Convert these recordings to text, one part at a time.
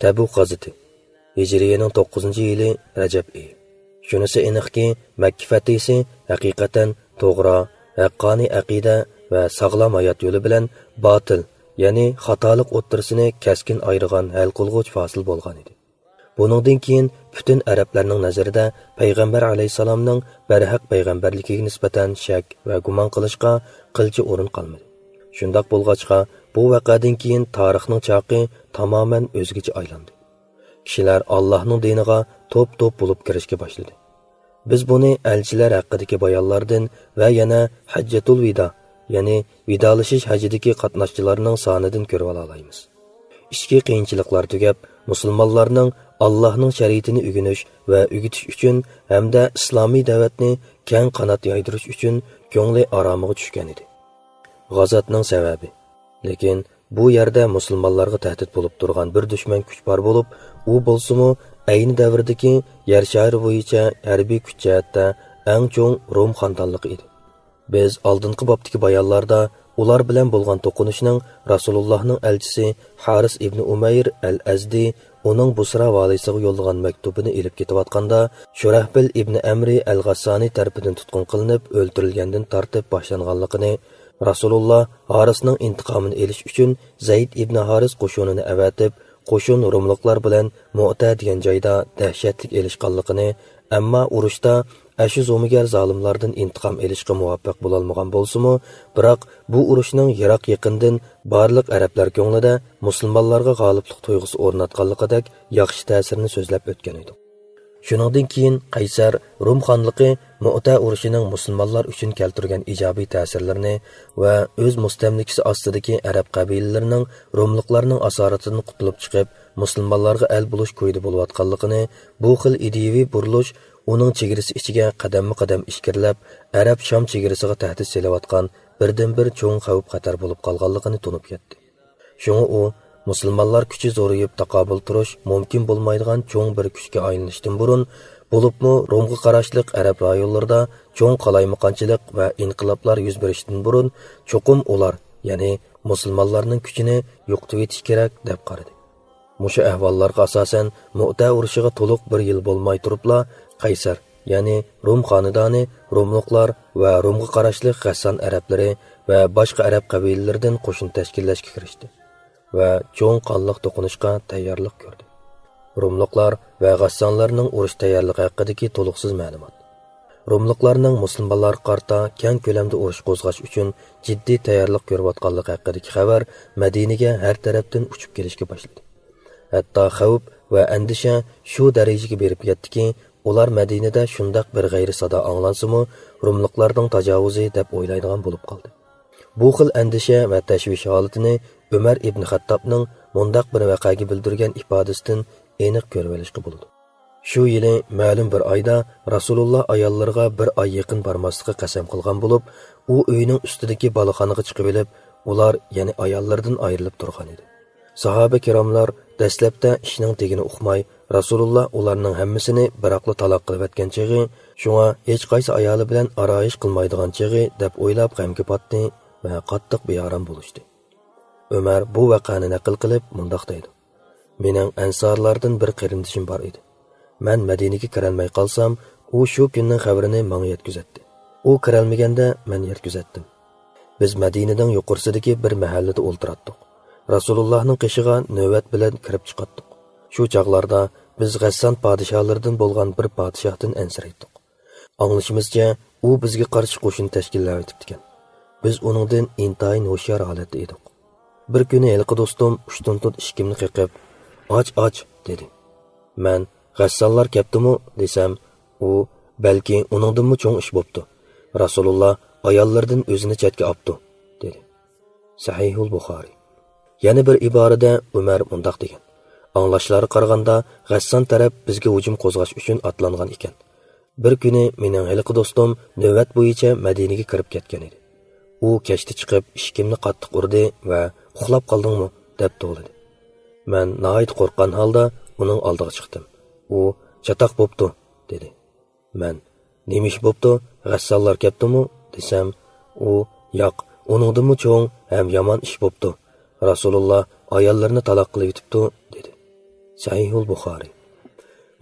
Tabuk g'azoti. Hijriyaning 9-yili Rajab oyi. Shunisi aniqki, Makka fathi haqiqatan to'g'ri, haqqoniy aqida va sog'lom hayot yo'li bilan botil, ya'ni xatolik o'ttirisini keskin ayirgan hal qilg'uch fasil bo'lgan edi. Buningdan keyin butun arablarning nazarida payg'ambar alayhisalomning barhaq payg'ambarligiga nisbatan shak va gumon qilishga qilcha o'rin qolmadi. Shundoq bo'lg'achqa, bu voqeadan keyin tarixning chaqi tamoman o'zgacha aylandi. Kishilar Allohning diniga to'p-to'p bo'lib kirishga boshladi. Biz buni elchilar haqidagi bayonlardan va yana Hajjatul Vido, ya'ni vidolashish hajidagi qatnashchilarning sonidan ko'rib olamiz. Ichki qiyinchiliklar tugab, musulmonlarning Allohning shariatini o'rganish va o'rgatish uchun hamda islomiy da'vatni keng qanot yoydirish uchun ko'ngli aromiga tushgan edi. G'azotning sababi. Lekin bu yerda musulmonlarga tahdid bo'lib turgan bir dushman kuch bor bo'lib, u bo'lsa-mu ayni davrdagi yer shari bo'yicha harbiy kuch jihatda eng cho'ng Rum xonadonligi edi. Biz oldingi bobdagi bayonlarda ular bilan bo'lgan to'qinishning Rasulullohning elchisi Haris ibn Umayr al-Azdi uning Busra valisiga yo'llagan maktubini elib ketayotganda Shurahbil ibn Amri al-Ghassani tarafidan tutqun qilinib o'ldirilgandan tortib boshlanganligini, Rasululloh Harisning intiqomini olish uchun Zayd ibn Haris qo'shinini avatib, qo'shin Rumliklar bilan Mu'ta degan joyda dahshatli elishganligini, ammo urushda ashu zo'migar zolimlardan intiqom olishga muvaffaq bo'la olmagan bo'lsa-mu, biroq bu urushning yiroq yaqindan barliq arablar ko'nglida musulmonlarga g'oliblik tuyg'usi o'rnatganligidek yaxshi ta'sirini so'zlab o'tgan edi. Shuningdan keyin Qaysar Rum xonligi Mu'ta urushining musulmonlar uchun keltirgan ijobiy ta'sirlarini va o'z mustamlikasi ostidagi arab qabilalarining Rumliklarning asoratidan qutulib chiqib, musulmonlarga el bo'lish ko'ydi bo'layotganligini, bu xil ideyaviy burilish uning chegarasi ichiga qadamma-qadam ishkirlab, Arab-Sham chegarasiga tahdid selayotgan birdan-bir cho'ng xavf-xatar bo'lib qolganligini tunib ketdi. Shunga u musulmonlar kuchi zo'rayib taqobil turish mumkin bo'lmaydigan cho'ng bir kuchga aylanishdan burun, bo'libmi Rumga qarashliq arab rayonlarida cho'ng qalaymaqonchilik va inqiloblar yuz berishdan burun cho'qim ular, ya'ni musulmonlarning kuchini yo'qotib etish kerak deb qaradi. Mushu ahvollarga asosan Mu'ta urushiga to'liq bir yil bo'lmay turibla Qaysar, ya'ni Rum xonadoni Rumliklar va Rumga qarashliq G'assan arablari va boshqa arab qabilalaridan qo'shin tashkillashga kirishdi va cho'ng qonliq to'qinishga tayyorlik ko'rdi. Rumliklar va G'assanlarning urush tayyorligi haqidagi to'liqsiz ma'lumot. Rumliklarning musulmonlar qarta keng ko'lamda urush qo'zg'ash uchun jiddiy tayyorlik ko'rayotganligi haqidagi xabar Madinaga har tarafdan uchib kelishga boshladi. Hatto xavf va andisha shu darajaga berib yetdiki, ular Madinada shundoq bir g'ayri sado anglansimi, Rumliklarning tajovuzi deb o'ylaydigan bo'lib qoldi. Bu xil andisha va tashvish holatini Umar ibn Xattobning mundaq bir voqeaga bildirgan ifodasidan aniq ko'rib olishga bo'ladi. Shu yili ma'lum bir oyda Rasululloh ayollariga bir oy yaqin bormaslikka qasam qilgan bo'lib, u uyning ustidagi boloxonaga chiqib olib, ular ya'ni ayollardan ayrilib turgan edi. Sahoba kiromlar dastlabda ishning tegini uqmay, Rasululloh ularning hammasini biroqli taloq qilib o'tgan chig'i, shunga hech qaysi ayoli bilan aroyish qilmaydigan chig'i deb o'ylab g'amga patdi va qattiq beorom bo'lishdi. Umar bu voqeani naql qilib mundaq deydi: "Mening ansorlardan bir qarindishim bor edi. Men Madinaga kirolmay qolsam, u shu kunning xabarini menga yetkazdi. U kirolmaganda men yetkazdim. Biz Madinaning yuqorisidagi bir mahallada o'ltiratdik. Rasulullohning qishiga navbat bilan kirib chiqatdik. Shu chaqlarda biz G'assan podshohlaridan bo'lgan bir podshohdan ansiraydik. Anglashimizcha, u bizga qarshi qo'shin tashkillab etibdi. Biz uningdan intayin hoshyor holatda edik. Bir kuni elqi do'stim ushton tut ishkimni qiqib, "Och" dedi. Men "G'assanlar kelibdimi?" desam, u "Balki uningdanmi cho'ng ish bo'pti. Rasululloh ayollardan o'zini chetga olibdi" dedi. Sahihul Buxoriy. Yana bir iborada Umar mundaq degan: "Anglashlari qaraganda G'assan taraf bizga hujum qo'zg'ash uchun atlangan ekan. Bir kuni mening elqi do'stim navbat bo'yicha Madinaga kirib ketgan edi. U kechda chiqib ishkimni qattiq urdi va "Uxlab qoldingmi?" deb to'ladi. Men nihoyat qo'rqqan holda uning oldiga chiqdim. U "Chatoq bo'pti" dedi. Men "Nima ish bo'pti? G'assanlar kelibdimi?" desam, u "Yo'q, uningdanmi cho'ng ham yomon ish bo'pti. Rasululloh ayollarni taloq qilib yutibdi" dedi. Sahihul Buxoriy.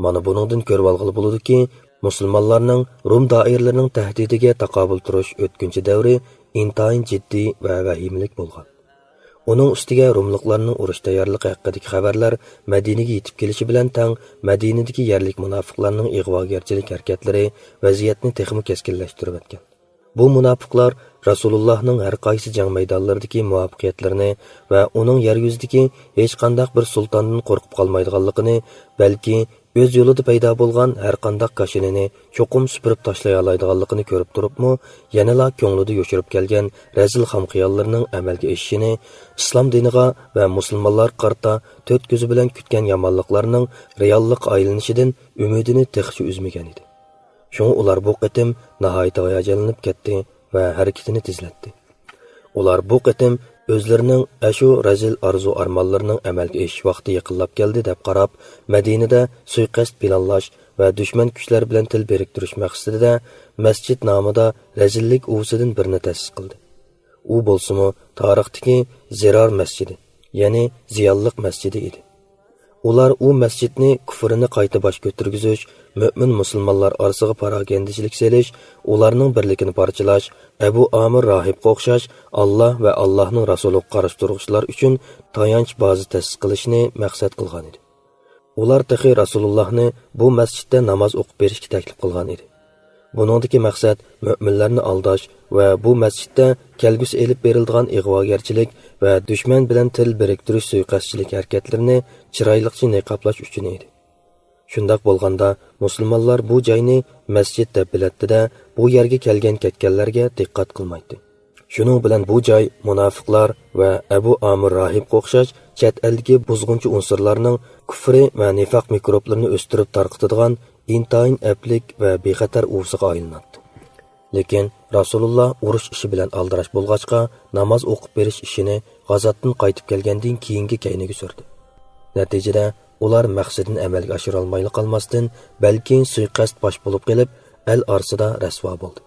Mana buningdan ko'rib olg'ili bo'ladi-ki, musulmonlarning Rum doiralarining tahdidiga taqobil turish o'tkinchi davri intayin jiddiy va vahimlik bo'lgan. Uning ustiga Rumliklarning urush tayyorligi haqidagi xabarlar Madinaga yetib kelishi bilan tang Madinadagi yerlik munofiqlarning ig'vogarchilik harakatlari vaziyatni texmi keskinlashtirib o'tgan. Bu munofiqlar Rasulullohning har qaysi jang maydonlaridagi muvaffaqiyatlarini va uning yer yuzidagi hech qanday bir sultondan qo'rqib qolmaydiganligini, balki o'z yo'lida paydo bo'lgan har qanday kashinini cho'qim supurib tashlay oladiganligini ko'rib turibmi, yanala ko'nglida yo'shirib kelgan razil xomxiyollarning amalga oshishini, islom diniga va musulmonlar qarta to'rt ko'zi bilan kutgan yomonliklarning reallik aylanishidan umidini texchi uzmagan edi. Shunga ular bu qatim nihoyat hayajonlanib ketdi va harakatini tezlatdi. Ular bu qatim o'zlarining ashu razil arzu armonlarining amalga oshish vaqti yaqinlab keldi deb qarab, Madinada suiqasd planlash va dushman kuchlar bilan til biriktirish maqsadida masjid nomida razillik uvsidan birini ta'sis qildi. U bo'lsa-mu tarixdagi Zirar masjidi, ya'ni ziyonliq masjidi edi. Ular u masjidni kufrini qayta bosh ko'targizish, mo'min musulmonlar orasiga parogandachilik selish, ularning birligini parchalash, Abu Amir rohibga o'xshash Alloh va Allohning rasuliga qarshi turg'ishlar uchun tayanch baza ta'sis qilishni maqsad qilgan edi. Ular taxi Rasulullohni bu masjidda namoz o'qib berishga taklif qilgan edi. Buningdagi maqsad mo'minlarni aldash va bu masjidda kelgusi elib beriladigan ig'vogarchilik va dushman bilan til biriktirish suiqasdchilik harakatlarini chiroyliqcha niqoblash uchun edi. Shundoq bo'lganda musulmonlar bu joyni masjid deb biladida, bu yerga kelgan ketganlarga diqqat qilmaydi. Shuning bilan bu joy munofiqlar va Abu Amir rohibga o'xshash chet eldagi buzg'unchi unsurlarning kufri va nifoq mikroblarini o'stirib tarqatadigan intayin aplik va bexatar uvsiga aylanadi. Lekin Rasululloh urush ishi bilan aldirash bo'lg'achqa namoz o'qib berish ishini g'azotdan qaytib kelgandan keyingi kayniga surdi. Natijada ular maqsadini amalga oshira olmay qolmasdan, balki suiqasd bosh bo'lib qilib, el arsida rasvo bo'ldi.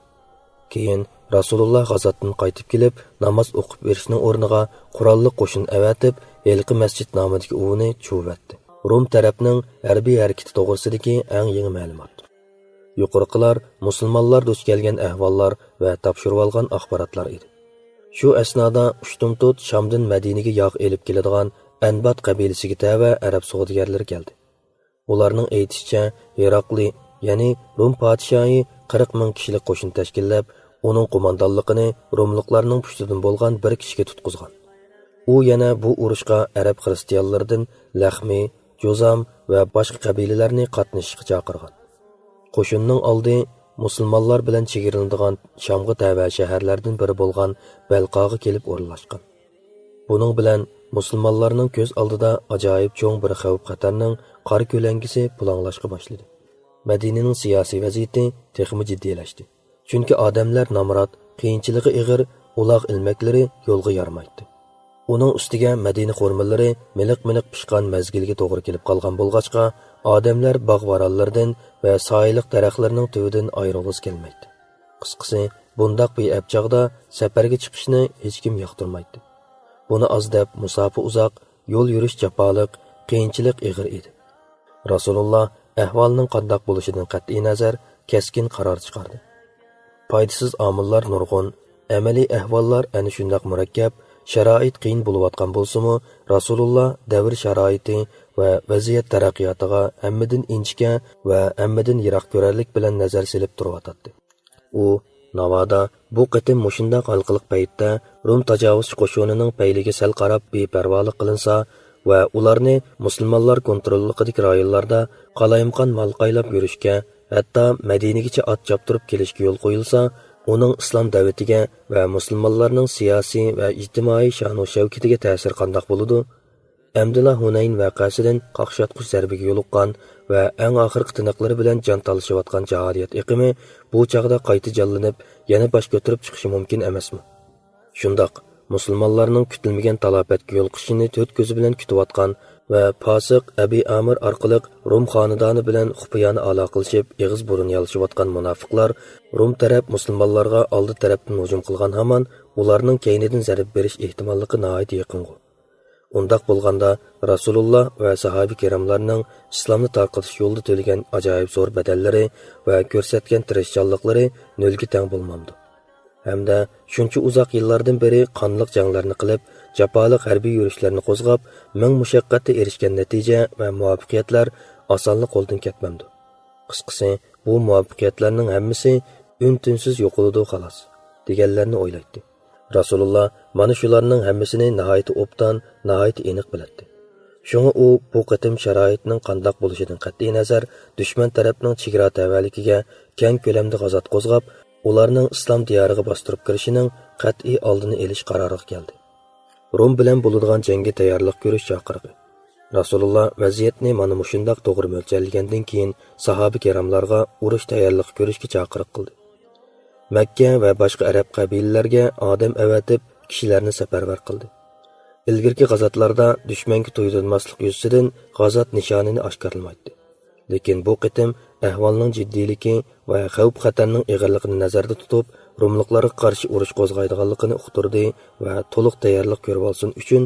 Keyin Rasululloh g'azotdan qaytib kelib, namoz o'qib berishning o'rniga qurolli qo'shin avatib, elqi masjid nomidagi uvni chuvatdi. Rum tarafning harbiy harakati to'g'risidagi eng yangi ma'lumot. Yuqoriqilar musulmonlar duch kelgan ahvollar va topshirib olgan axborotlar edi. Shu asnoda ushtumtut Shamdan Madinaga yog' elib keladigan Anbat qabilasiga tava arab savdogarlari keldi. Ularning aytishicha, Iroqli, ya'ni Rum podshohi 40 ming kishilik qo'shin tashkillab, uning qo'mondonligini Rumliklarning pushtidan bo'lgan bir kishiga tutqizgan. U yana bu urushga arab xristianlaridan Laxmi, Jozam va boshqa qabilalarni qatnashishga chaqirgan. Qo'shinning oldi musulmonlar bilan chegaralanadigan Shamga tava shaharlardan biri bo'lgan Balqoga kelib o'rnashgan. Buning bilan musulmonlarning ko'z oldida ajoyib cho'ng bir xavf-xatarning qor ko'langisi pulanglashga boshladi. Madinaning siyosiy vaziyati texmi jiddiylashdi. Chunki odamlar nomrod, qiyinchiligi ig'ir, uloq ilmaklari yo'lga yormaydi. Uning ustiga Madina xurmallari miliq-miliq pishgan mazgilga to'g'ri kelib qolgan bo'lg'achqa, odamlar bog'varallardan va soyliq daraxtlarning tuvidan ayrilg'isi kelmaydi. Qisqasi, bundaq beabchaqda safarga chiqishni hech kim yoqtirmaydi. Buni oz deb musofa uzoq, yo'l yurish jafoliq, qiyinchilik ig'ir edi. Rasululloh ahvolning qandoq bo'lishidan qat'iy nazar keskin qaror chiqardi. Foydasiz omillar nurg'un, amaliy ahvollar ana shundoq murakkab, sharoit qiyin bo'layotgan bo'lsa-mu, Rasululloh davr sharoiti va vaziyat taraqqiyotiga hammadan inchga va hammadan yiroq ko'rarlik bilan nazar silib turibdi. U navoda bu qatim mushundoq halqiliq paytda Rum tajovuzchi qo'shinining payliga sal qarab beparvolik qilinsa va ularni musulmonlar kontrolligidagi rayonlarda qalayimqon malqaylab yurishga, hatto Madinaga ot choptirib kelishga yo'l qo'yilsa, uning islom davlatiga va musulmonlarning siyosiy va ijtimoiy sha'nu shavkatiga ta'sir qandoq bo'ladi? Abdullah Hunayn vaqasidan qaqshatqush zarbiga yo'liqqan va eng oxirgi tiniqlari bilan jon talashayotgan jahodiyat iqimi bu chaqda qayta jonlanib, yana bosh ko'tarib chiqishi mumkin emasmi? Shundoq, musulmonlarning kutilmagan talafotga yo'l qo'yishini to'rt ko'zi bilan kutayotgan va fosiq Abi Amir orqali Rum xonadoni bilan xufiyona aloqalashib, ig'iz burun yalashayotgan munofiqlar Rum taraf musulmonlarga oldi tarafdan hujum qilgan hamon ularning keynidan zarb berish ehtimolligi nihoyat yaqin. Undaq bo'lganda Rasululloh va sahobi kiramlarning islomni tarqatish yo'lida to'lagan ajoyib zo'r badallari va ko'rsatgan tirishchanliklari nolga teng bo'lmamdi. Hamda shuncha uzoq yillardan beri qonliq janglarni qilib, jafoliq harbiy yurishlarni qo'zg'ab, ming mushaqqatga erishgan natija va muvaffaqiyatlar osonlik qo'ldan ketmamdi. Qisqasi, bu muvaffaqiyatlarning hammasi un-tinsiz yo'qoladi xolos, deganlarni o'ylaydi. Rasululloh mana shularning hammasini nihoyat obdan, nihoyat aniq biladi. Shunga u bu qatim sharoitning qandoq bo'lishidan qat'iy nazar dushman tarafning chegara tavalligiga keng ko'lamda g'azot qo'zg'ab, ularning islom diyoriga bostirib kirishining qat'iy oldini olish qaroriga keldi. Rum bilan bo'ladigan jangga tayyorlik ko'rish chaqirdi. Rasululloh vaziyatni mana mushundoq to'g'ri mo'ljallagandan keyin sahoba kiramlarga urush tayyorlik ko'rishga chaqiriq qildi. Makka va boshqa arab qabilalarga odam avatib kishilarni safarbar qildi. Ilgirki g'azotlarda dushmanga to'ydirmaslik yuzasidan g'azot nishonini oshkorlamaydi. Lekin bu qitim ahvolning jiddiyligi va xavf-xatarning ig'irligini nazarda tutib, Rumliklarga qarshi urush qo'zg'aydiganligini uqtirdi va to'liq tayyorlik ko'rib olsin uchun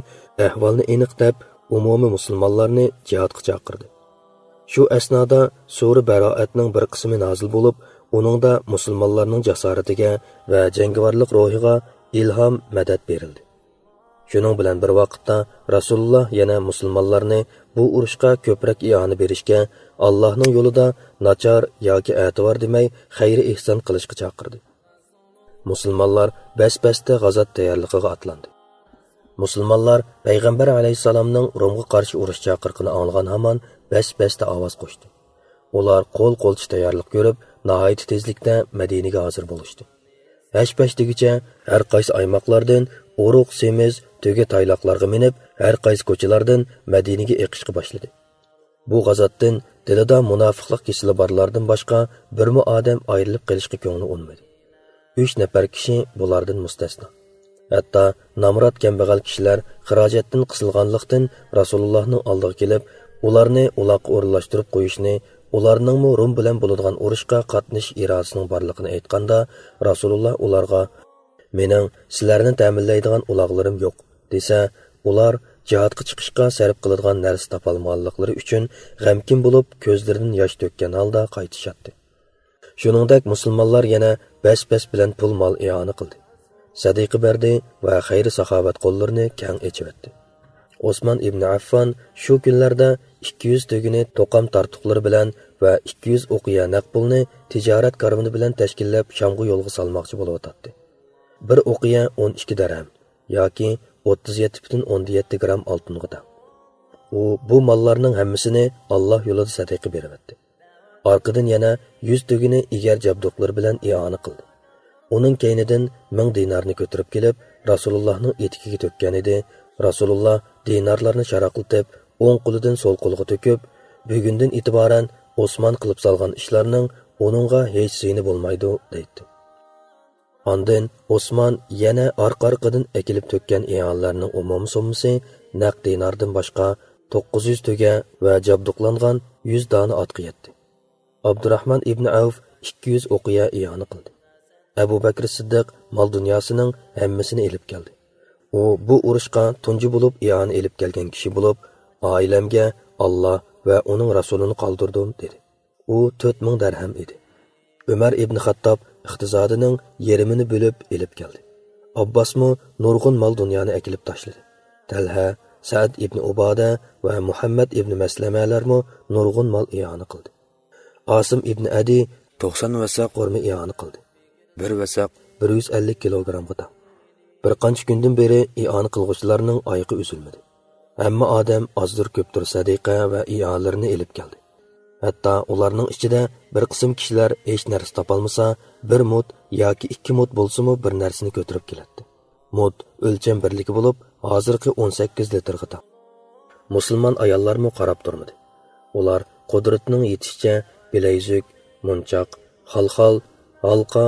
ahvolni aniqlab, umumiy musulmonlarni jihodga chaqirdi. Shu asnoda sura Baroatning bir qismi nozil bo'lib, uningda musulmonlarning jasoratiga va jangovarlik ruhiga ilhom, madad berildi. Shuning bilan bir vaqtda Rasululloh yana musulmonlarni bu urushga ko'proq iona berishga, Allohning yo'lida nachar yoki e'tibor demay xayri ihson qilishga chaqirdi. Musulmonlar bas-basda g'azot tayyorligiga otlandi. Musulmonlar payg'ambar alayhisalomning Rumga qarshi urush chaqiriqini anglagan hamon bas-basda ovoz qo'shdi. Ular qo'l-qo'lchi tayyorlik ko'rib, nihoyat tezlikda Madinaga hozir bo'lishdi. Hash-pashdigacha har qaysi aymoqlardan uruq, semiz, to'ga tayloqlarga minib, har qaysi ko'chalardan Madinaga eqishga boshladi. Bu g'azotdan dilida munofiqlik kesili borlardan boshqa birmi odam ayrilib qolishga ko'ngli unmadi. 3 nafar kishi bulardan mustasno. Hatto namrat kambag'al kishilar xarajatdan qisilganlikdan Rasulullohning oldiga kelib, ularni uloqqa o'rinlashtirib qo'yishni, ularning Rum bilan bo'ladigan urushga qatnashish irodasining borligini aytganda, Rasululloh ularga "Mening sizlarni ta'minlaydigan uloqlarim yo'q" desa, ular jihodga chiqishga sarf qiladigan narsa topolmaganliklari uchun g'amkin bo'lib, ko'zlaridan yosh to'kkan holda qaytishadi. Shuningdek, musulmonlar yana bas-bas bilan pul-mol iona qildi. Sadiqa berdi va xayri saxovat qo'llarini keng echibdi. Osman ibn Affon shu kunlarda 200 tugini to'qam tartuqlari bilan va 200 o'qiya naq pulni tijorat karvoni bilan tashkillab Shamga yo'lga salmoqchi bo'layotdi. Bir o'qiya 12 dirham yoki 37,7 gram oltinga teng. U bu mollarning hammasini Alloh yo'lida sadaqa beribdi. Orqadan yana 100 tugini egar jabduqlar bilan iona qildi. Uning keynidan 1000 dinarni ko'tarib kelib, Rasulullohning etikiga to'kkan edi. Rasululloh dinarlarni sharaqlatib, o'ng qo'lidan so'l qo'lga to'kib, bugundan e'tiboran Osman qilib salgan ishlarning uningga hech ziyni bo'lmaydi, deydi. Ondan Osman yana orqa-orqadan ekilib to'kkan iyonlarning umumiy summasi naq dinardan boshqa 900 tuga va jabduqlangan 100 dona otga yetdi. Abdurrahman ibn Avf 200 o'qiya iyoni qildi. Abu Bakr Siddiq mol dunyosining hammasini elib keldi. U bu urushga tunji bo'lib iyon elib kelgan kishi bo'lib, oilamga Alloh va uning rasulini qoldirdim dedi. U 4000 dirham edi. Umar ibn Xattob iqtisodining yerimini bo'lib elib keldi. Abbosmo nurg'un mol dunyoni akilib tashladi. Talha, Sa'd ibn Uboda va Muhammad ibn Maslamalarmo nurg'un mol iyoni qildi. Asim ibn Adi 90 vasaq qo'rma iyoni qildi. Bir vasaq 150 kilogramga teng. Bir qancha kundan beri iyon qilg'uvchilarning oyiqi uzilmadi. Hamma odam ozdir ko'pdir sadiqa va iyonlarni elib keldi. Hatto ularning ichida bir qism kishilar hech narsa topolmasa, bir mut yoki 2 mut bo'lsa-mu bir narsani ko'tarib keladi. Mut o'lcham birligi bo'lib, hozirgi 18 litrga teng. Musulmon ayollarmi qarab turmadi. Ular qudratining yetishicha bilayzuk, munchoq, xalxal, halqa,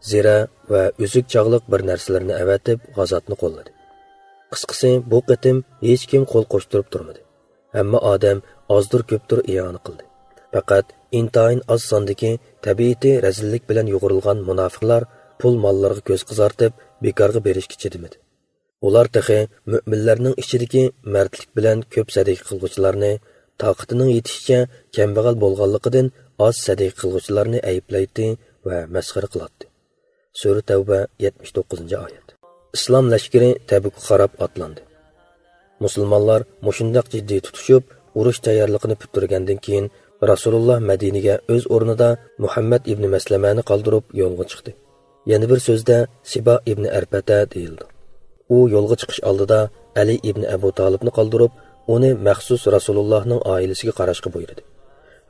zira va uzuk chog'liq bir narsalarni avatib g'azotni qo'lladi. Qisqasi, bu qatim hech kim qo'l qo'shtirib turmadi. Hamma odam ozdir ko'pdir iyoni qildi. Faqat intayin oz sondagi tabiati razillik bilan yo'g'rilgan munofiqlar pul mollarga ko'z qizartib bekorga berishga chidamadi. Ular texi müminlərning ichidagi mardlik bilan ko'p sadiqa qilguvchilarni, toqatining yetishicha kambag'al bo'lganligidan oz sadiqa qilguvchilarni ayblaydi va masxara qiladi. Sura Tavba 79-oyat. Islom lashkari Tabukka qarab otlandi. Musulmonlar mushundaq jiddiy tutishib, urush tayyorligini bitirgandan keyin Rasululloh Madinaga o'z o'rnida Muhammad ibn Maslamani qoldirib yo'lga chiqdi. Yana bir so'zda Siba ibn Arpata deyildi. U yo'lga chiqish oldida Ali ibn Abu Talibni qoldirib, uni maxsus Rasulullohning oilasiga qarashga buyurdi.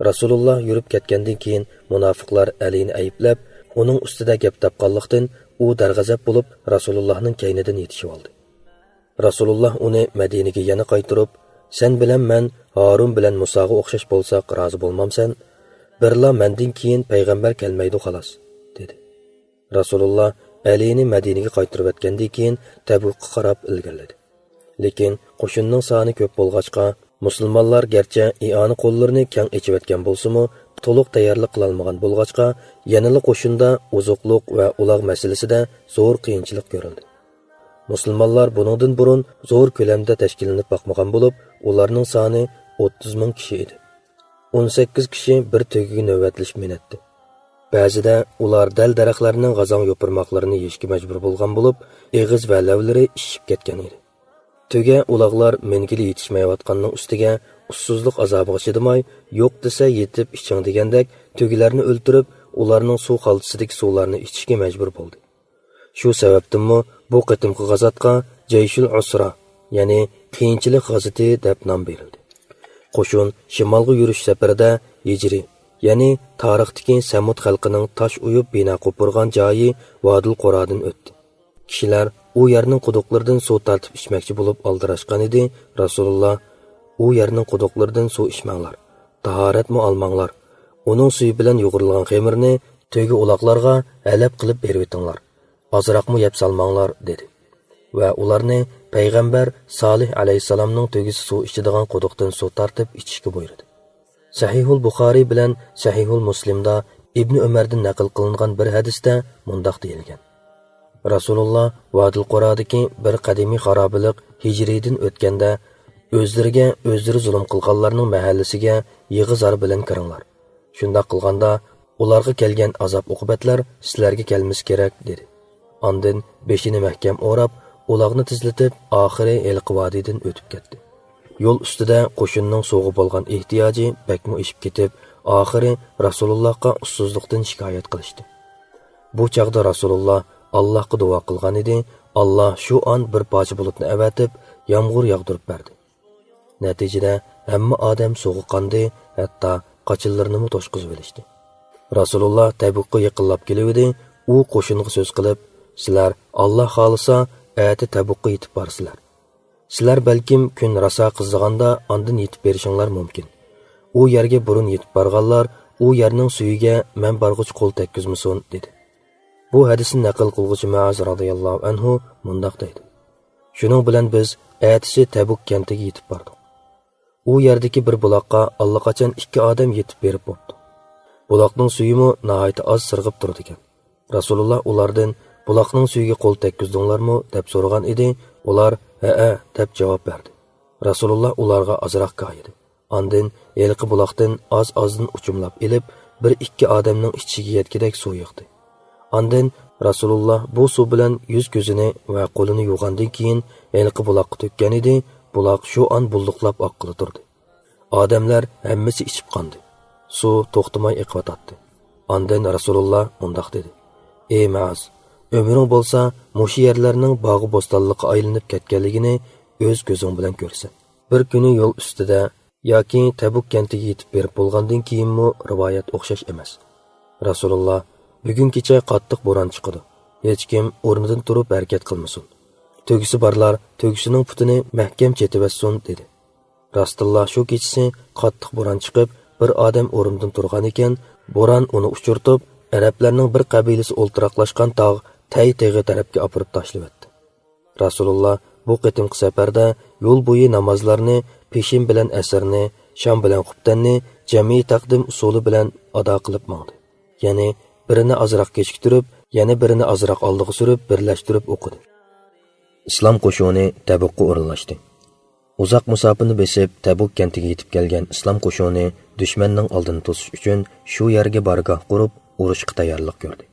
Rasululloh yurib ketgandan keyin munofiqlar Alini ayblab, uning ustida gap topganlikdan u darg'azab bo'lib Rasulullohning kaynidan yetishib oldi. Rasululloh uni Madinaga yana qaytirib, "Sen bilan men Harun bilan Musoga o'xshash bo'lsak, rozi bo'lmamsan? Birla mendan keyin payg'ambar kelmaydi xolos", dedi. Rasululloh Alini Madinaga qaytirib o'tgandan keyin Tabukka qarab ilgirladi. Lekin qo'shinning soni ko'p bo'lg'achqa, musulmonlar garchi ioni qo'llarini keng ichib o'tgan bo'lsa-mu, to'liq tayyorlik qila olmagan bo'lg'achqa, yanada qo'shinda ozuqliq va uloq masalasida zo'r qiyinchilik ko'rildi. Musulmonlar buningdan burun zo'r ko'lamda tashkillanib boqmagan bo'lib, ularning soni 30 ming kishi edi. 18 kishi bir to'giga navbatlashib minatdi. Ba'zida ular dal daraxtlarning g'azon yo'pirmoqlarini yeyishga majbur bo'lgan bo'lib, eg'iz va lavlari ishib ketgan edi. To'ga uloqlar mengili yetishmayotganning ustiga ussizlik azobiga chidamay, yo'q desa yetib iching degandek to'gilarni o'ltirib, ularning suv xaltasidagi suvlarni ichishga majbur bo'ldi. Shu sababdanmi bu qitimqi g'azotga Jayshul Usra, ya'ni qiyinchilik g'azoti deb nom berildi. Qo'shin shimolga yurish safarida Hijri, ya'ni tarixdagi Samud xalqining tosh uyib bino qo'pirgan joyi Vodil Qoradan o'tdi. Kishilar u yerning quduqlaridan suv tortib ichmoqchi bo'lib oldirashgan edi. Rasululloh u yerning quduqlaridan suv ichmanglar, tahoratmi olmanglar. Uning suvi bilan yo'g'rilgan xemirni to'gi uloqlarga alab qilib berib o'tinglar. Ozroqmi yeb salmanglar dedi. Va ularni payg'ambar Solih alayhisalomning to'gisi suv ichadigan quduqdan suv tortib ichishga buyurdi. Sahihul Buxoriy bilan Sahihul Muslimda Ibn Umardan naql qilingan bir hadisda mundaq deyilgan. Rasululloh Vodil Qoradagi bir qadimiy xarobilik Hijridan o'tganda o'zlariga o'zlari zulm qilganlarning mahallasiga yig'izar bilan kiringlar. Shunda qilganda ularga kelgan azob uqubatlar sizlarga kelmesi kerak dedi. Ondan beshini mahkam o'rab, uloqni tizlatib, oxiri Elqi vodiydan o'tib ketdi. Yo'l ustida qo'shinning so'g'i bo'lgan ehtiyoji bakmo ishib ketib, oxiri Rasulullohga ussizlikdan shikoyat qilishdi. Bu chaqda Rasululloh Allohga duo qilgan edi. Alloh shu on bir pochi bulutni avatib, yomg'ir yog'dirib berdi. Natijada hamma odam so'g'iqandi, hatto qochillarni to'shqizib olishdi. Rasululloh Tabukka yaqinlab keldi. U qo'shinga so'z qilib, "Sizlar Alloh xolisa, ati Tabukka yetib borsizlar. Sizlar balkim kun raso qizg'anda ondan yetib berishinglar mumkin. U yerga burun yetib borganlar u yerning suyiga men borg'ich qo'l tekkizmasin" dedi. Bu hadisni naql qilguvchi Ma'az radhiyallohu anhu mundaq deydi. Shuning bilan biz atisi Tabuk kentiga yetib bordik. U yerdagi bir buloqqa allaqachon 2 odam yetib berib bo'pti. Buloqning suyimi nihoyat oz sirg'ib turdi ekan. Rasululloh ulardan buloqning suyiga qo'l tekkizdinglarmi deb so'ragan edi. Ular "Ha" deb javob berdi. Rasululloh ularga ozroq qo'ydi. Ondan Elqi buloqdan oz-ozdan uchumlab elib, 1-2 odamning ichiga yetgidek suv yig'di. Ondan Rasululloh bu suv bilan yuz ko'zini va qo'lini yuvgandan keyin Elqi buloqqa to'kkan edi. Buloq shu on bulduqlab oqqili turdi. Odamlar hammasi ichib qoldi. Suv to'xtamay oqayotdi. Ondan Rasululloh mundaq dedi: "Ey Ma'az, ömrüň bolsa, muşu yerlerning bog'i bo'stonlikqa aylanib ketganligini o'z ko'zing bilan ko'rsan." Bir kuni yo'l ustida yoki Tabuk kentiga yetib berib bo'lgandan keyinmi rivoyat o'xshash emas. Rasululloh: "Bugun kecha qattiq bo'ron chiqdi. Hech kim o'rnidan turib harakat qilmasin. To'gisi borlar to'gisining putini mahkam chetibassin" dedi. Rasululloh shu kechasi qattiq bo'ron chiqib, bir odam o'rnidan turgan ekan, bo'ron uni uchirtib, arablarning bir qabilasi o'ltiraqlashgan tog' Tay-Tayga tarafga opirib tashlabdi. Rasululloh bu qitimqi safarda yo'l bo'yi namozlarni, peshin bilan asrni, shom bilan xubtanni jami taqdim usuli bilan ado qilib mangdi. Ya'ni birini azroq kechiktirib, yana birini azroq oldiga surib birlashtirib o'qidi. islom qo'shuni Tabukqa o'rinlashdi. Uzoq musofani besib Tabuk kentiga yetib kelgan islom qo'shuni dushmanning oldini to'sish uchun shu yerga bargoh qurib, urushga tayyorlik ko'rdi.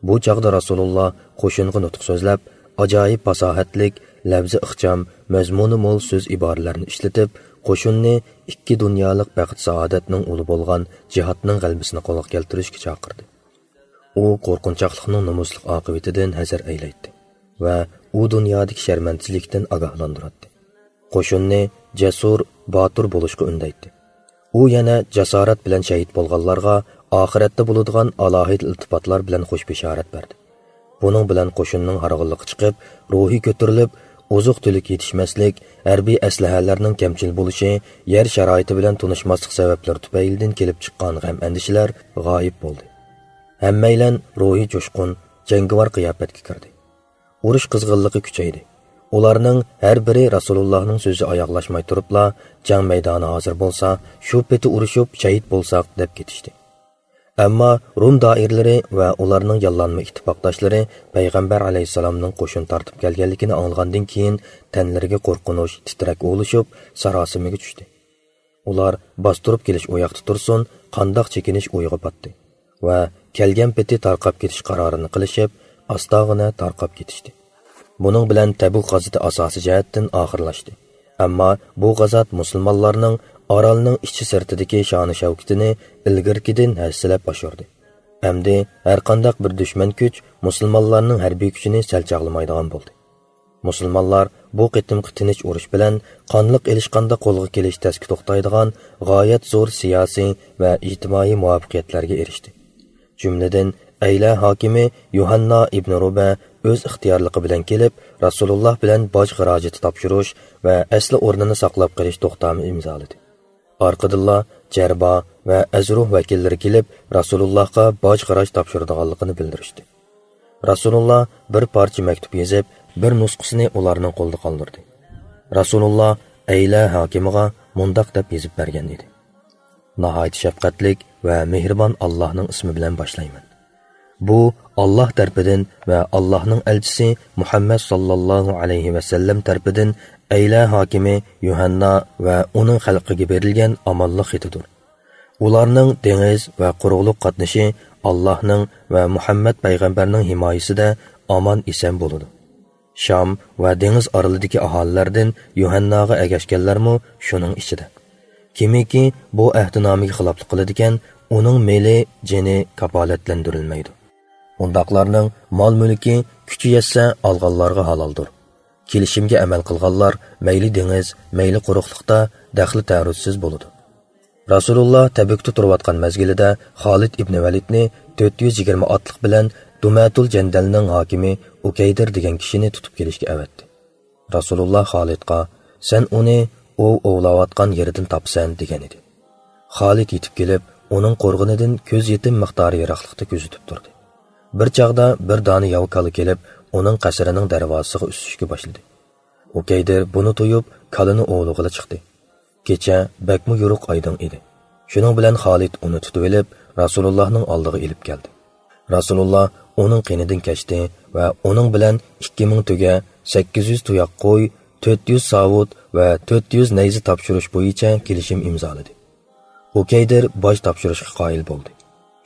Bu chaqda Rasululloh qo'shinga nutq so'zlab, ajoyib fasohatlik, lafzi ixcham, mazmuni mo'l so'z iboralarni ishlatib, qo'shinni ikki dunyolik baxt saodatning uli bo'lgan jihodning g'albisini qo'lga keltirishga chaqirdi. U qo'rqinchoqlikning nomuslik oqibatidan hazar aylaydi va u dunyodagi sharmandachilikdan ogohlantiradi. Qo'shinni jasur, botir bo'lishga undaydi. U yana jasorat bilan shahid bo'lganlarga oxiratda bo'ladigan alohid iltifotlar bilan xush bishorat berdi. Buning bilan qo'shinning harg'inligi chiqib, ruhi ko'tarilib, oziq-tulik yetishmaslik, harbiy aslahalarning kamchil bo'lishi, yer sharoiti bilan tunishmaslik sabablari tufaylidan kelib chiqqan g'am-andishalar g'oyib bo'ldi. Hammaylan ruhi jo'shqin, jangovar qiyofatga kirdi. Urush qizg'inligi kuchaydi. Ularning har biri Rasulullohning so'zi oyoqlashmay turibla, jang maydoni hozir bo'lsa, shu peti urushib shahid bo'lsak deb ketishdi. Ammo Rum doiralari va ularning yollanma ittifoqdoshlari payg'ambar alayhisalomning qo'shin tortib kelganligini anglagandan keyin tanlariga qo'rqinish, titrak olishib, sarosimaga tushdi. Ular bostirib kelish oyoqda tursin, qandoq chekinish o'yga botdi va kelgan peti tarqab ketish qarorini qilishib, ostog'ina tarqab ketishdi. Buning bilan Tabuk g'azoti asosiy jihatdan oxirlashdi. Ammo bu g'azot musulmonlarning orolning ichi sirtidagi sha'ni shavkatini ilgirkidan hassilab oshirdi. Hamda har qanday bir dushman kuch musulmonlarning harbiy kuchini salchaqlamaydigan bo'ldi. Musulmonlar bu qitimqi tinch urush bilan qonliq elishqanda qo'lga kelish tasga to'xtaydigan g'oyat zo'r siyosiy va ijtimoiy muvaffaqiyatlarga erishdi. Jumladan Ayla hokimi Yuhanna ibn Ruba o'z ixtiyorligi bilan kelib, Rasululloh bilan boj xarajati topshirish va asli o'rnini saqlab qolish to'xtamini imzoladi. Orqadilla Jarba va Azruh vakillari kelib, Rasulullohga boj xaraj topshiradiganligini bildirishdi. Rasululloh bir parcha maktub yozib, bir nusxasini ularning qo'lida qoldirdi. Rasululloh Ayla hokimiga mundaq deb yozib bergan edi. Nihoyat shafqatlik va mehribon Allohning ismi bilan boshlayman. Bu Allah tarafidan va Allohning elchisi Muhammad sallallohu alayhi va sallam tarafidan Ayla hokimi Yuhanna va uning xalqiga berilgan omonlik xatidir. Ularning dengiz va quruqlik qatnashi Allohning va Muhammad payg'ambarning himoyasida omon eson bo'ladi. Sham va dengiz oralidagi aholilardan Yuhannaga agashganlarmi shuning ichida. Kimiki bu ahdinomaga xiloflik qiladigan, uning meli, jini kapolatlantirilmaydi. Undaqlarning mol-mulki kuchi yetsa olganlarga haloldir. Kelishimga amal qilganlar mayli dengiz, mayli quruqlikda daxli ta'ruzsiz bo'ladi. Rasululloh Tabukda turayotgan mazgilida Xolid ibn Validni 420 otliq bilan Dumatul Jandalning hokimi Ukaydir degan kishini tutib kelishga avatdi. Rasululloh Xolidga "Sen uni ovlayotgan yeridan topsan" degan edi. Xolid yetib kelib, uning qo'rg'inidan ko'z yetim miqdori yiroqlikda kuzatib turdi. Bir chaqda bir dona yovkali kelib, uning qasrining darvozasiga usishga boshladi. Ukaydir buni to'yib, kalini o'g'liga chiqdi. Kecha bakmu yo'ruq oydin edi. Shuning bilan Xolid uni tutib olib, Rasulullohning oldiga elib keldi. Rasululloh uning qinidan kechdi va uning bilan 2000 tuga, 800 tuyoq qo'y, 400 savut va 400 nayza topshirish bo'yicha kelishim imzoladi. Ukaydir boj topshirishga qoyil bo'ldi.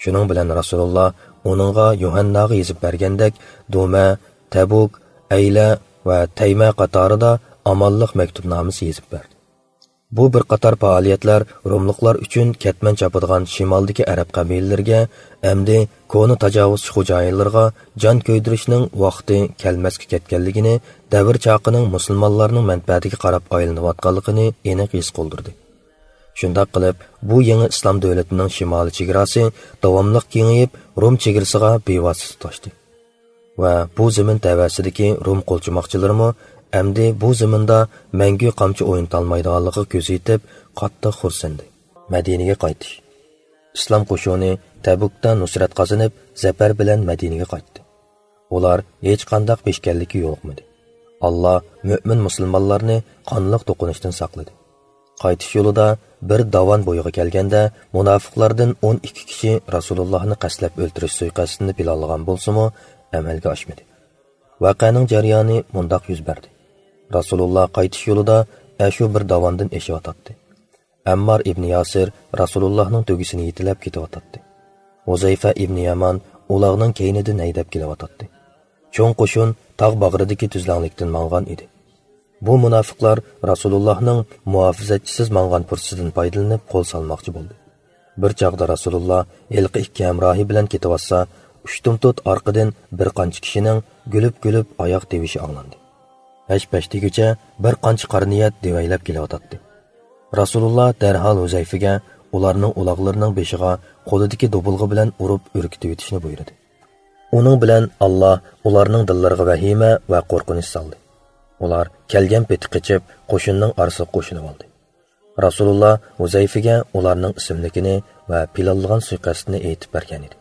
Shuning bilan Rasululloh uningga Yuhannaga yozib bergandek Duma, Tabuk, Ayla va Tayma qatorida amonlik maktubnomasi yozib berdi. Bu bir qator faoliyatlar Rumliklar uchun katman chopadigan shimoldagi arab qabilalariga hamda koni tajovuzchi xo'jayinlarga jon ko'ydirishning vaqti kelmasga ketganligini, davr chaqining musulmonlarning manfaatiga qarab aylanayotganligini aniq his qildirdi. Shunday qilib, bu yangi islom davlatining shimoliy chegarasi davomli kengayib, Rum chegarasiga bevosita tutashdi. Va bu zamin tavasidagi Rum qo'lchimoqchilarimi Әмді bu zaminda mangu qamchi o'ynatolmaydiganligi ko'z yetib, qattiq xursindi. Madinaga qaytish. Islom qo'shini Tabukda nusrat qozonib, zafar bilan Madinaga qaytdi. Ular hech qanday peshkanlikka yo'liqmadi. Alloh mo'min musulmonlarni qonliq to'qinishdan saqladi. Qaytish yo'lida bir davon bo'yiga kelganda munofiqlardan 12 kishi Rasulullohni qaslab o'ldirish suiqasdini planlagan bo'lsa-mu, amalga oshmadi. Vaqaning jarayoni mundaq yuz berdi. Rasululloh qaytish yo'lida shu bir davondan eshyotdi. Ammar ibn Yasir Rasulullohning tugisini yetilab ketyotdi. Uzayfa ibn Yaman ularning keynidan haydab kelyotdi. Cho'ng qo'shin tog' bag'ridagi tuzlanlikdan mang'an edi. Bu munofiqlar Rasulullohning muhofizatchisiz mang'an fursatidan foydalanib qo'l solmoqchi bo'ldi. Bir chaqda Rasululloh ilqi ikki hamrohi bilan ketyotsa, ushtumtut orqadan bir qancha kishining gulib oyoq tevishi anglandi. Hash-pashtigacha bir qancha qarniyat devaylab kelyotdi. Rasululloh darhol Huzayfaga ularning uloqlarining beshiga qo'lidagi dobulg'i bilan urib urkitib o'tishni buyurdi. Uning bilan Alloh ularning dillariga vahima va qo'rqinch soldi. Ular kelgan peti qichib qo'shinning orasiga qo'shilib oldi. Rasululloh Huzayfaga ularning ismligini va planlangan suiqasdni aytib bergan edi.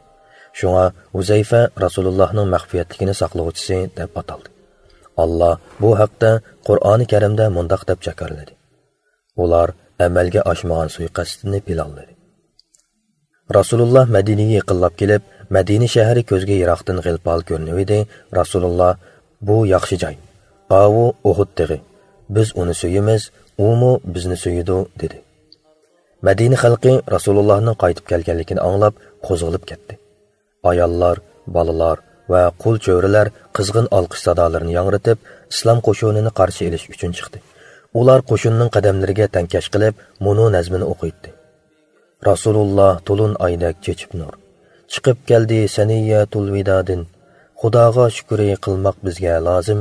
Shunga Huzayfa Rasulullohning maxfiyatligini saqlovchisi deb ataldi. Allah bu haqda Qur'oni Karimda mundaq deb jakarladi. Ular amalga oshmagan suiqasdni planladi. Rasululloh Madinaga yaqinlab kelib, Madina shahri ko'zga yiroqdan g'ilpal ko'rinadi. Rasululloh bu yaxshi joy. Avu Uhud tog'i. Biz uni suyimiz, u mu bizni suyidi dedi. Madina xalqi Rasulullohning qaytib kelganligini anglab qo'zg'alib ketdi. Ayollar, bolalar va qul cho'rilar qizg'in olqish sadolarini yangratib, islom qo'shinini qarshi olish uchun chiqdi. Ular qo'shinning qadamlariga tankash qilib, mono nazmini o'qiydi. Rasululloh to'lun oydak chechib nur. Chiqib keldi saniyatul vidadin. Xudoga shukri qilmoq bizga lozim.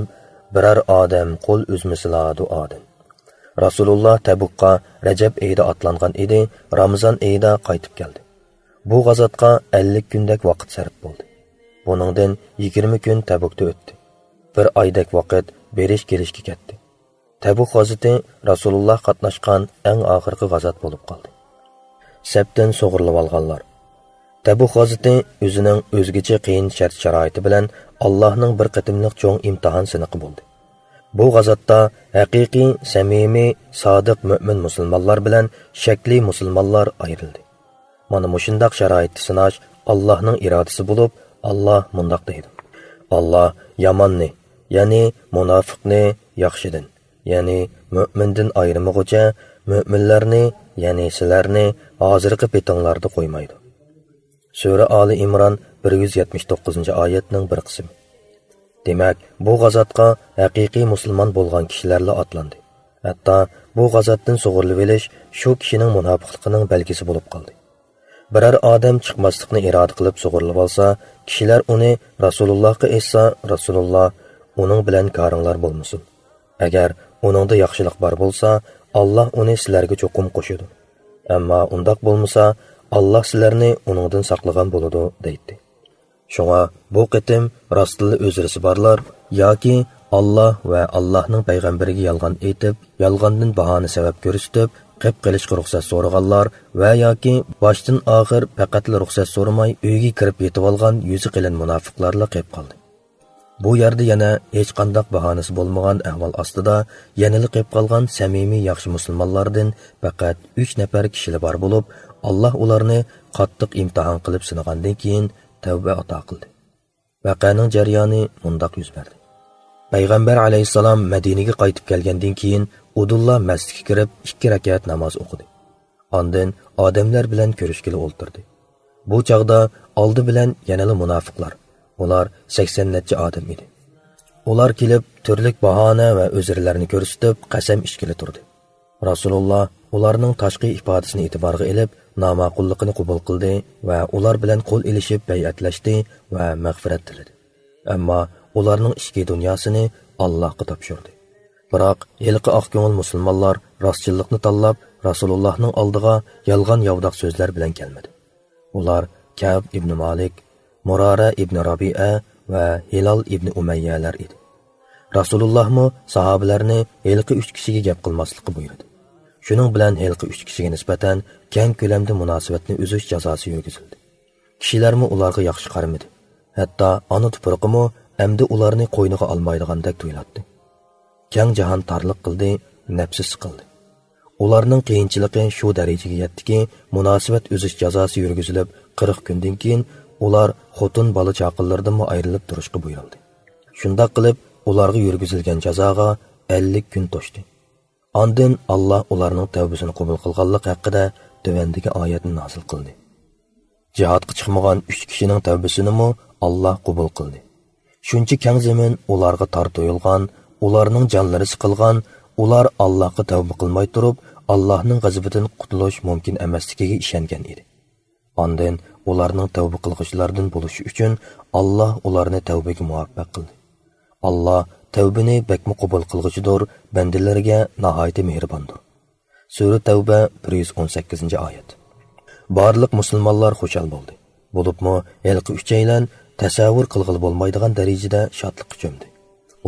Birar odam qo'l uzmasila duodan. Rasululloh Tabukqa Rajab oyida atlangan edi, Ramazon oyida qaytib keldi. Bu g'azotga 50 kundak vaqt sarf bo'ldi. Buningdan 20 kun Tabukda o'tdi. Bir oydak vaqt berish kelishga ketdi. Tabuk g'azoti Rasululloh qatnashgan eng oxirgi g'azot bo'lib qoldi. Sabtdan sug'urilib olganlar. Tabuk g'azoti o'zining o'zgacha qiyin shart-sharoiti bilan Allohning bir qatimliq cho'ng imtihon siniqi bo'ldi. Bu g'azotda haqiqiy, samimiy, sodiq mu'min musulmonlar bilan shakli musulmonlar ayrildi. Mana mushundaq sharoitni sinash Allohning irodasi bo'lib, Alloh mundaq deydi. Alloh yomonni, ya'ni munofiqni yaxshidan, ya'ni mu'mindan ayirmoqcha mu'minlarni, ya'ni sizlarni hozirgi petinglarda qo'ymaydi. Sura Ali Imron 179-oyatning bir qismi. Demak, bu g'azotga haqiqiy musulmon bo'lgan kishilarla atlandi. Hatto bu g'azotdan sug'urilib olish shu kishining munofiqligining belgisi bo'lib qoldi. Biror odam chiqmaslikni iroda qilib sug'urilib olsa, kishilar uni Rasulullohga aytsa, Rasululloh uning bilan koringlar bo'lmasin. Agar uningda yaxshilik bor bo'lsa, Alloh uni sizlarga cho'qim qo'shadi. Ammo undoq bo'lmasa, Alloh sizlarni uningdan saqlagan bo'ladi, deydi. Shunga bu qitim rostli o'zrisi borlar yoki Alloh va Allohning payg'ambariga yolg'on aytib, yolg'ondan bahona sabab ko'rsatib, qilib qilishga ruxsat so'raganlar va yoki boshdan oxir faqatla ruxsat so'ramay uyga kirib yetib olgan yuzi qilin munofiqlarla qilib qoldi. Bu yerda yana hech qanday bahonasi bo'lmagan ahvol ostida yanada qilib qolgan samimiy yaxshi musulmonlardan faqat 3 nafar kishilar bor bo'lib, Alloh ularni qattiq imtihon qilib sinagandan keyin tavba ato qildi. Vaqaning jarayoni mundaq yuz berdi. Payg'ambar alayhissalom Madinaga qaytib kelgandan keyin Udullah masjidga kirib 2 rakat namoz o'qidi. Ondan odamlar bilan ko'rishgili o'ltirdi. Bu chaqda oldi bilan yanali munofiqlar. Ular 80 necha odam edi. Ular kelib turli bahona va o'zirlarini ko'rsatib qasam ichkili turdi. Rasululloh ularning tashqi ifodasini e'tiborga olib, nomaqulligini qabul qildi va ular bilan qo'l ilishib bay'atlashdi va mag'firat tiladi. Ammo ularning ichki dunyosini Allohga topshirdi. Biroq yilqi oqko'ngil musulmonlar rostchilikni tanlab Rasulullohning oldiga yolg'on yovdoq so'zlar bilan kelmadi. Ular Ka'b ibn Malik, Murara ibn Rabi'a va Hilal ibn Umayyalar edi. Rasulullohmi sahobalarni yilqi 3 kishiga gap qilmaslikni buyurdi. Shuning bilan yilqi 3 kishiga nisbatan keng ko'lamda munosabatni uzish jazosi yurgizildi. Kishilarmi ularga yaxshi qaramadi. Hatto ona tuproqimi endi ularni qo'yniga olmaydigandek tuyulatdi. Keng jahon tarliq qildi, nafsi siqildi. Ularning qiyinchiligi shu darajaga yetdiki, munosabat uzish jazosi yurgizilib, 40 kundan keyin ular xotin bola chaqinlardan ayrilib turishga buyurildi. Shunda qilib, ularga yurgizilgan jazoga 50 kun to'shdi. Ondan Alloh ularning tavbasini qabul qilganlik haqida tövəndəki oyatni nozil qildi. Jihadga chiqmagan 3 kishining tavbasini mo Alloh qabul qildi. Shuncha keng zamin ularga tortiyilgan, ularning jonlari siqilgan, ular Allohga tavba qilmay turib, Allohning g'azabidan qutulish mumkin emasligiga ishongan edi. Ondan ularning tavba qilg'uchilardan bo'lishi uchun Alloh ularni tavbaga muvaffaq qildi. Alloh tavbani bakmi qabul qilg'uchidir, bandalarga nihoyat mehribondir. Sura Tavba 118-oyat. Barliq musulmonlar xushal bo'ldi. Bo'libmi, halqi uchaylan tasavvur qilg'il bo'lmaydigan darajada shodlikqa cho'mdi.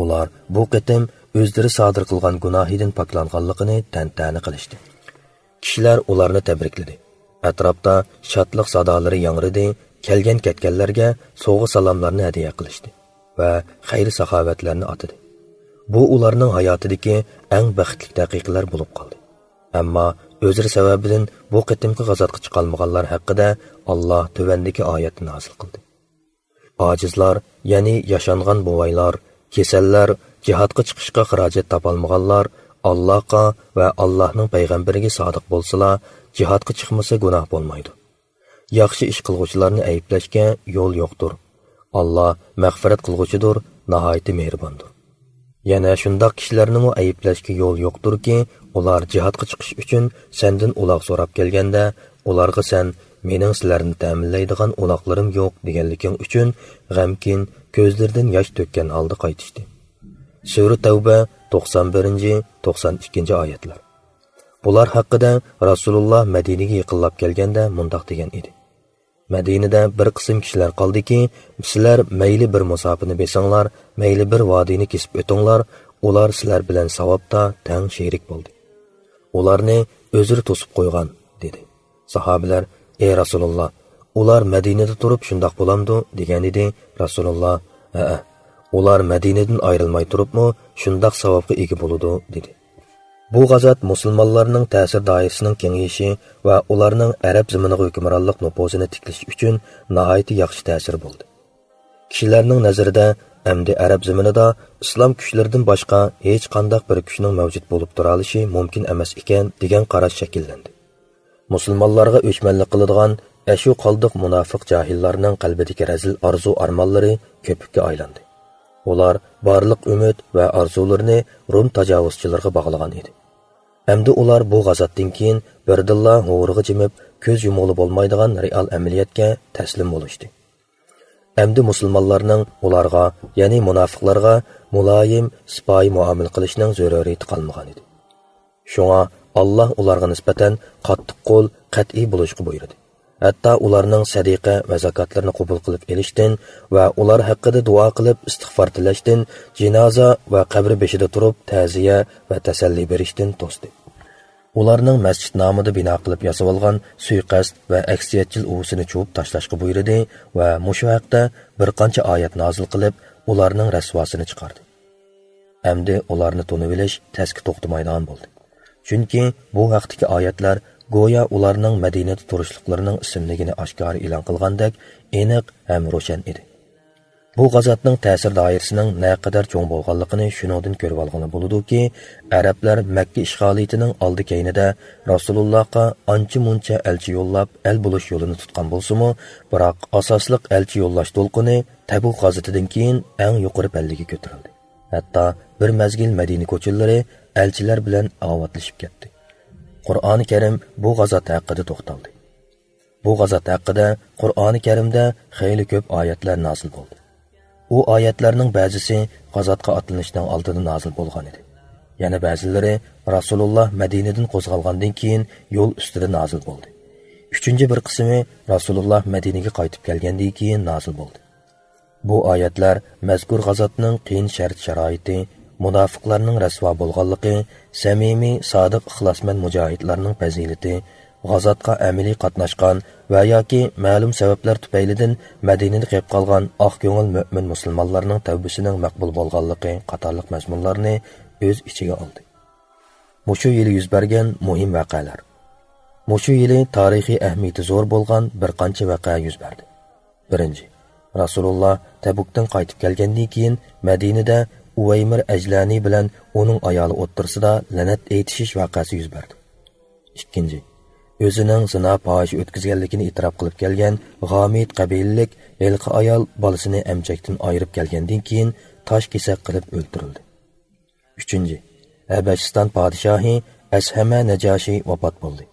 Ular bu qitim o'zlari sodir qilgan gunohidan poklanganligini tantana qilishdi. Kishilar ularni tabrikladi. Atrofda shodlik sadolari yangridi, kelgan ketganlarga sovg'a salomlarni hadiya qilishdi va xayr saxovatlarni atidi. Bu ularning hayotidagi eng baxtli daqiqalar bo'lib qoldi. Ammo o'zri sababidan bu qitimki g'azotga chiqolmaganlar haqida Alloh tövəndəki oyatni nozil qildi. Ojizlar, ya'ni yashangan bovaylar, kasallar, jihadga chiqishga xarajat topolmaganlar Allohga va Allohning payg'ambariga sodiq bo'lsalar, jihadga chiqmasa gunoh bo'lmaydi. Yaxshi ish qilguvchilarni ayblashga yo'l yo'qdir. Alloh mag'firat qilguvchidir, nihoyat mehribondir. Yana shundoq kishilarni mo ayblashga yo'l yo'qdirki, ular jihadga chiqish uchun sendan uloq so'rab kelganda, ularga sen mening sizlarni ta'minlaydigan uloqlarim yo'q deganliging uchun g'amkin ko'zlaridan yosh to'kkan holda qaytishdi. Sura Tavba 91-92-oyatlar. Bular haqida Rasululloh Madinaga yaqinlab kelganda mundoq degan edi. Madinada bir qism kishilar qoldiki, sizlar mayli bir musofirni besanglar, mayli bir vodiyni kesib o'tinglar, ular sizlar bilan savobda teng sherik bo'ldi. Ularni o'zri to'sib qo'ygan dedi. Sahobalar: "Ey Rasululloh, ular Madinada turib shundoq bo'lamdi?" degan edi. Rasululloh: "Ular Madinadan ayrilmay turibmi, shundoq savobga ega bo'ladi" dedi. Bu g'azot musulmonlarning ta'sir doirasining kengayishi va ularning arab zaminiga hukmronlik nufuzini tiklash uchun nihoyat yaxshi ta'sir bo'ldi. Kishilarning nazarida endi arab zaminida islom kuchlaridan boshqa hech qanday bir kuchning mavjud bo'lib tura olishi mumkin emas ekan degan qarash shakllandi. Musulmonlarga o'chmanlik qiladigan ashu qoldiq munofiq jahillarning qalbidagi razil orzu-armonlari ko'pikka aylandi. Ular barliq umid va orzularini Rum tajovuzchilariga bog'lagan edi. Endi ular bu g'azotdan keyin birdilla ho'rig'i jimib, ko'z yumug'li bo'lmaydigan real amaliyotga taslim bo'lishdi. Endi musulmonlarning ularga, ya'ni munofiqlarga muloyim, sipoyi muomala qilishning zaruriyati qolmagan edi. Shunga Alloh ularga nisbatan qattiq qo'l, qat'iy bo'lishga buyurdi. Hatto ularning sadiqa va zakotlarini qabul qilib elishdan va ular haqida duo qilib istig'for tilashdan, jinoza va qabr beshida turib ta'ziya va tasalli berishdan to'sdi. Ularning masjid nomida bino qilib yasab olgan suiqasd va aksiyatchil uvusini chuvib tashlashga buyurdi va mushu haqda bir qancha oyat nozil qilib, ularning rasvosini chiqardi. Endi ularni tunib olish tasga to'xtamaydigan bo'ldi. Chunki bu haqdagi oyatlar go'yo ularning Madinada turishliklarining ismligini oshkora e'lon qilgandek aniq ham ro'shan edi. Bu g'azotning ta'sir doirasining naqadar cho'ng bo'lganligini shuningdan ko'rib olgani bo'ladi-ki, arablar Makka ishg'oliyatining oldi keynida Rasulullohga ancha-muncha elchi yo'llab, el bo'lish yo'lini tutgan bo'lsa-mu, biroq asosliq elchi yo'llash to'lqini Tabuk g'azotidan keyin eng yuqori pallaga ko'tarildi. Hatto bir mazgil Madina ko'chilari elchilar bilan avatlashib ketdi. Qur'oni Karim bu g'azot haqida to'xtaldi. Bu g'azot haqida Qur'oni Karimda xeyli ko'p oyatlar nozil bo'ldi. U oyatlarning ba'zisi g'azotga otlanishdan oldin nozil bo'lgan edi. Yana ba'zilari Rasululloh Madinadan qo'zg'algandan keyin yo'l ustida nozil bo'ldi. Uchinchi bir qismi Rasululloh Madinaga qaytib kelgandan keyin nozil bo'ldi. Bu oyatlar mazkur g'azotning qiyin shart-sharoiti, munofiqlarning rasvo bo'lganligi, samimiy, sodiq, ixlosmand mujohidlarning fazilati, g'azotga amaliy qatnashgan va yoki ma'lum sabablar tufaylidan Madinada qolib qolgan oq ko'ngil mu'min musulmonlarning tavbasining maqbul bo'lganligi qatorliq mazmunlarni o'z ichiga oldi. Mushu yili yuz bergan muhim voqealar. Mushu yili tarixiy ahamiyati zo'r bo'lgan bir qancha voqea yuz berdi. Birinchi, Rasululloh Tabukdan qaytib kelgandan keyin Madinada Uvaymir Ajlani bilan uning ayoli o'ttirsida la'nat aytishish voqeasi yuz berdi. Ikkinchi, o'zining zina fohishi o'tkazganligini e'tirof qilib kelgan G'amid qabilalik elqi ayol bolasini amchakdan ayirib kelgandan keyin tosh kesak qilib o'ldirildi. Uchinchi, Habashiston podshohi Ashama Najoshi vafot bo'ldi.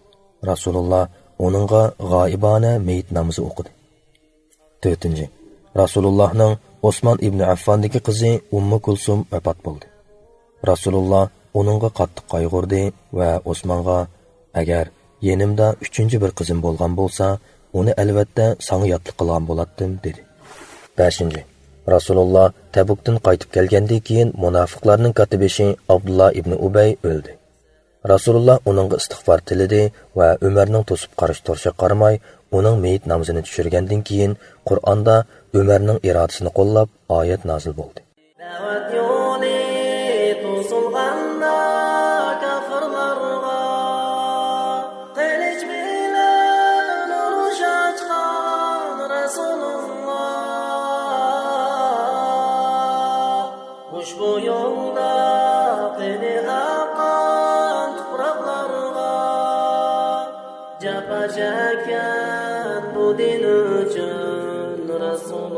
Rasululloh uningga g'oibona meyit namozi o'qidi. To'rtinchi, Rasulullohning Osmon ibn Affondagi qizi Ummu Kulsum vafot bo'ldi. Rasululloh uningga qattiq qayg'urdi va Osmonga agar yenimda uchinchi bir qizim bo'lgan bo'lsa, uni albatta sanga yotliq qilgan bo'lardim dedi. 5. Rasululloh Tabukdan qaytib kelgandan keyin munofiqlarning katibishi Abdullah ibn Ubay o'ldi. Rasululloh uningga istig'for tilidi va Umarning to'sib qarish to'rshiga qaramay, uning meyit namozini tushirgandan keyin Qur'onda Umarning irodasini qo'llab oyat nozil bo'ldi. Ushbu yo'lda qini aqan tuproqlarga japa chekkan bu din uchun Rasululloh